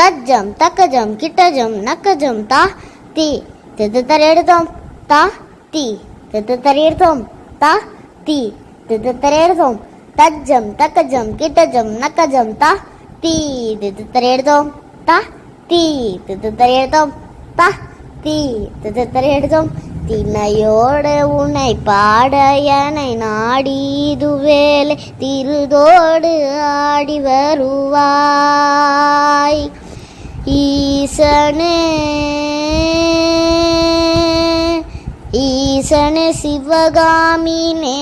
தஜ்ஜம் தக்கஜம் கிட்டஜம் நக்கஜம் தா தி தித்தரெடுத்தோம் தா தி தித்தரெடுத்தோம் தா தி தித்தரெடுத்தோம் தஜ்ஜம் தக்கஜம் கிட்டஜம் நக்கஜம் தா தி தித்தரெடுத்தோம் தா தி தித்தரெடுத்தோம் தா தி தித்தரெடுத்தோம் தினையோடு உன்னை பாட எனை நாடிதுவேலை திருதோடு ஆடி வருவாய் ஈசனே ஈசனே சிவகாமினே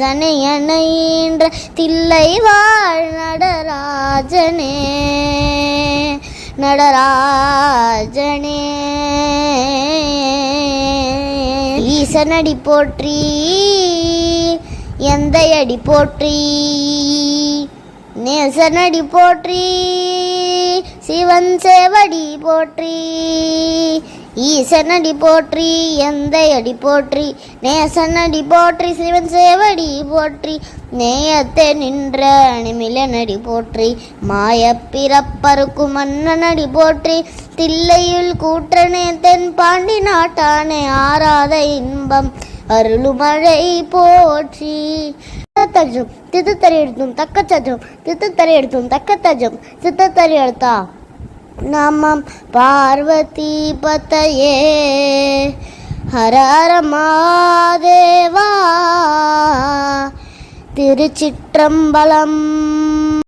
சனையனைன்ற தில்லை வாழ் நடராஜனே நடராஜனே ஈசனடி போற்றி எந்தையடி போற்றி நேசனடி போற்றி சிவன் சேவடி போற்றி ஈசனடி போற்றி எந்தையடி போற்றி நேசனடி போற்றி சிவன் சேவடி போற்றி நேயத்தை நின்ற நிமிலனடி போற்றி மாய பிறப்பருக்கும் மன்னனடி போற்றி தில்லையுள் கூற்றனே தென் பாண்டி நாட்டானே ஆராத இன்பம் அருளுமழை போற்றி தஜம் தித்தரெடுத்தும் தக்கச்சஜம் தித்தரெடுத்தும் தக்கத்தஜம் சித்தத்தரெடுத்தா நமம் பார்வதி பதையே ஹர ஹர மகாதேவா திருச்சிற்றம்பலம்.